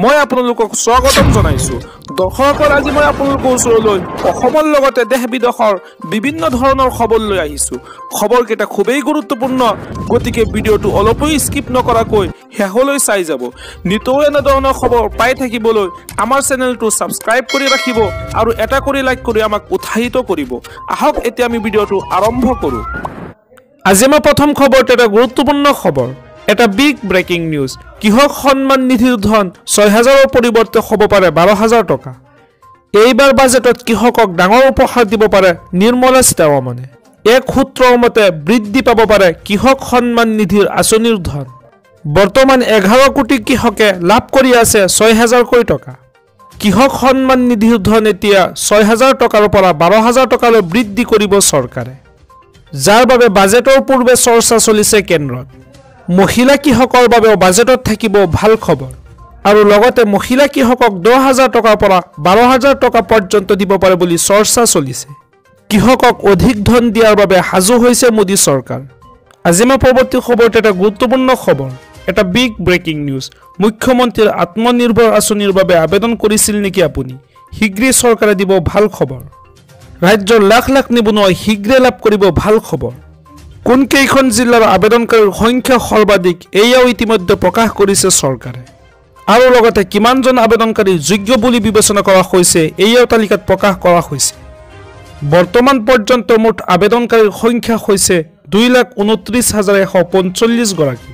মই আপোনালোকক স্বাগতম জনাইছো। দৰ্শকৰ আজি মই আপোনালোকৰ ওচৰলৈ অসমৰ লগতে দেশ বিদেশৰ বিভিন্ন ধৰণৰ খবৰ লৈ আহিছো। খবৰকেইটা খুবেই গুৰুত্বপূৰ্ণ, গতিকে ভিডিঅ'টো অলপো স্কিপ নকৰাকৈ শেষলৈ চাই যাব। নিতৌ এনে ধৰণৰ খবৰ পাই থাকিবলৈ আমাৰ চেনেলটো ছাবস্ক্ৰাইব কৰি ৰাখিব আৰু এটা কৰি লাইক কৰি আমাক উৎসাহিত কৰিব। আহক এতিয়া আমি ভিডিঅ'টো আৰম্ভ কৰোঁ। আজি মই প্ৰথম খবৰটো এটা গুৰুত্বপূৰ্ণ খবৰ, এটা বিগ ব্ৰেকিং নিউজ। কৃষক সন্মান নিধিৰ ধন ৬,০০০ৰ পৰিৱৰ্তে হ'ব পাৰে ১২,০০০ টকা। এইবাৰ বাজেটত কৃষকক ডাঙৰ উপহাৰ দিব পাৰে নিৰ্মলা সীতাৰমণে। এক সূত্ৰৰ মতে বৃদ্ধি পাব পাৰে কৃষক সন্মান নিধিৰ আঁচনিৰ ধন। বৰ্তমান ১১ কোটি কৃষকে লাভ কৰি আছে ৬,০০০কৈ টকা। কৃষক সন্মান নিধিৰ ধন এতিয়া ৬,০০০ টকাৰ পৰা ১২,০০০ টকালৈ বৃদ্ধি কৰিব চৰকাৰে, যাৰ বাবে বাজেটৰ পূৰ্বে চৰ্চা চলিছে কেন্দ্ৰত। মহিলা কৃষকৰ বাবেও বাজেটত থাকিব ভাল খবৰ, আৰু লগতে মহিলা কৃষকক ১০,০০০ টকাৰ পৰা ১২,০০০ টকা পৰ্যন্ত দিব পাৰে বুলি চৰ্চা চলিছে। কৃষকক অধিক ধন দিয়াৰ বাবে সাজু হৈছে মোদী চৰকাৰ। আজি মই পৰৱৰ্তী খবৰটো এটা গুৰুত্বপূৰ্ণ খবৰ, এটা বিগ ব্ৰেকিং নিউজ। মুখ্যমন্ত্ৰীৰ আত্মনিৰ্ভৰ আঁচনিৰ বাবে আবেদন কৰিছিল নেকি আপুনি? শীঘ্ৰেই চৰকাৰে দিব ভাল খবৰ। ৰাজ্যৰ লাখ লাখ নিবনুৱাই শীঘ্ৰে লাভ কৰিব ভাল খবৰ। কোনকেইখন জিলাৰ আবেদনকাৰীৰ সংখ্যা সৰ্বাধিক এয়াও ইতিমধ্যে প্ৰকাশ কৰিছে চৰকাৰে, আৰু লগতে কিমানজন আবেদনকাৰী যোগ্য বুলি বিবেচনা কৰা হৈছে এয়াও তালিকাত প্ৰকাশ কৰা হৈছে। বৰ্তমান পৰ্যন্ত মুঠ আবেদনকাৰীৰ সংখ্যা হৈছে ২,২৯,১৪৫ গৰাকী।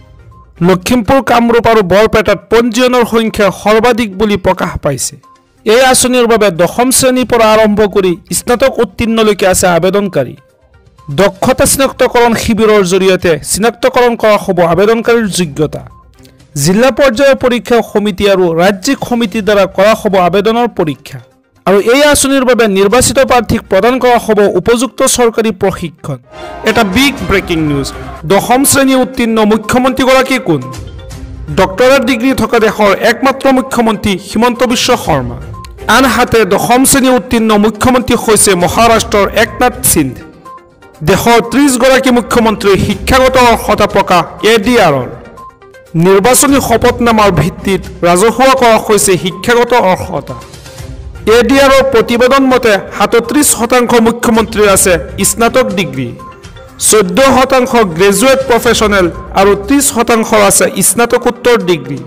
লখিমপুৰ, কামৰূপ আৰু বৰপেটাত পঞ্জীয়নৰ সংখ্যা সৰ্বাধিক বুলি প্ৰকাশ পাইছে। এই আঁচনিৰ বাবে ১০ম শ্ৰেণীৰ পৰা আৰম্ভ কৰি স্নাতক উত্তীৰ্ণলৈকে আছে আবেদনকাৰী। দক্ষতা চিনাক্তকৰণ শিবিৰৰ জৰিয়তে চিনাক্তকৰণ কৰা হ'ব আবেদনকাৰীৰ যোগ্যতা। জিলা পৰ্যায়ৰ পৰীক্ষা সমিতি আৰু ৰাজ্যিক সমিতিৰ দ্বাৰা কৰা হ'ব আবেদনৰ পৰীক্ষা, আৰু এই আঁচনিৰ বাবে নিৰ্বাচিত প্ৰাৰ্থীক প্ৰদান কৰা হ'ব উপযুক্ত চৰকাৰী প্ৰশিক্ষণ। এটা বিগ ব্ৰেকিং নিউজ। ১০ম শ্ৰেণী উত্তীৰ্ণ মুখ্যমন্ত্ৰীগৰাকী কোন? ডক্টৰেট ডিগ্ৰী থকা দেশৰ একমাত্ৰ মুখ্যমন্ত্ৰী হিমন্ত বিশ্ব শৰ্মা। আনহাতে ১০ম শ্ৰেণী উত্তীৰ্ণ মুখ্যমন্ত্ৰী হৈছে মহাৰাষ্ট্ৰৰ একনাথ সিন্ধে। দেশৰ ৩০ গৰাকী মুখ্যমন্ত্ৰীৰ শিক্ষাগত অৰ্হতা প্ৰকাশ ADR-ৰ। নিৰ্বাচনী শপতনামাৰ ভিত্তিত ৰাজহুৱা কৰা হৈছে শিক্ষাগত অৰ্হতা। ADR-ৰ প্ৰতিবেদন মতে ৩৭% মুখ্যমন্ত্ৰীৰ আছে স্নাতক ডিগ্ৰী, ১৪% গ্ৰেজুৱেট প্ৰফেচনেল আৰু ৩০% আছে স্নাতকোত্তৰ ডিগ্ৰী।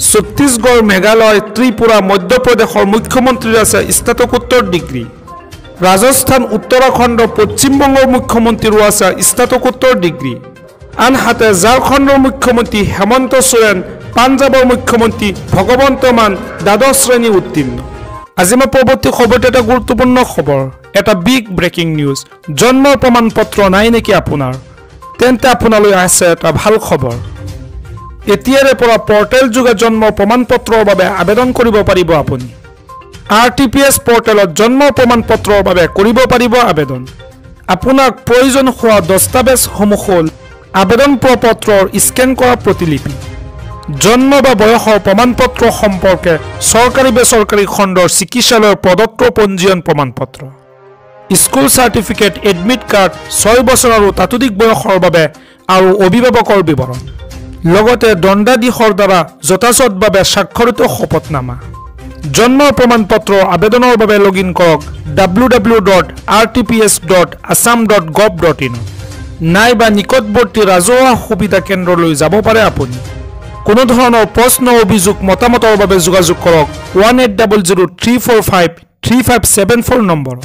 ছত্তীশগড়, মেঘালয়, ত্ৰিপুৰা, মধ্যপ্ৰদেশৰ মুখ্যমন্ত্ৰীৰ আছে স্নাতকোত্তৰ ডিগ্ৰী। ৰাজস্থান, উত্তৰাখণ্ড, পশ্চিমবংগৰ মুখ্যমন্ত্ৰীৰো আছে স্নাতকোত্তৰ ডিগ্ৰী। আনহাতে ঝাৰখণ্ডৰ মুখ্যমন্ত্ৰী হেমন্ত সোৰেন, পাঞ্জাৱৰ মুখ্যমন্ত্ৰী ভগৱন্ত মান দ্বাদশ শ্ৰেণী উত্তীৰ্ণ। আজি মই পৰৱৰ্তী খবৰটো এটা গুৰুত্বপূৰ্ণ খবৰ, এটা বিগ ব্ৰেকিং নিউজ। জন্মৰ প্ৰমাণ পত্ৰ নাই নেকি আপোনাৰ? তেন্তে আপোনালৈ আছে এটা ভাল খবৰ। এতিয়াৰে পৰা পৰ্টেল যোগে জন্মৰ প্ৰমাণ পত্ৰৰ বাবে আবেদন কৰিব পাৰিব আপুনি। RTPS পৰ্টেলত জন্মৰ প্ৰমাণ পত্ৰৰ বাবে কৰিব পাৰিব আবেদন। আপোনাক প্ৰয়োজন হোৱা দস্তাবেজসমূহ হ'ল আবেদন পত্ৰৰ স্কেন কৰা প্ৰতিলিপি, জন্ম বা বয়সৰ প্ৰমাণ পত্ৰ সম্পৰ্কে চৰকাৰী বেচৰকাৰী খণ্ডৰ চিকিৎসালয়ৰ প্ৰদত্ত পঞ্জীয়ন প্ৰমাণ পত্ৰ, স্কুল চাৰ্টিফিকেট, এডমিট কাৰ্ড, ৬ বছৰ আৰু তাতোধিক বয়সৰ বাবে আৰু অভিভাৱকৰ বিৱৰণ, লগতে দণ্ডাধীশৰ দ্বাৰা যথাযথভাৱে স্বাক্ষৰিত শপতনামা। জন্মৰ প্ৰমাণ পত্ৰৰ আবেদনৰ বাবে লগইন কৰক www.rtps.assam.gov.in নাইবা নিকটৱৰ্তী ৰাজহুৱা সুবিধা কেন্দ্ৰলৈ যাব পাৰে আপুনি। কোনো ধৰণৰ প্ৰশ্ন, অভিযোগ, মতামতৰ বাবে যোগাযোগ কৰক 1800 345 3574 নম্বৰত।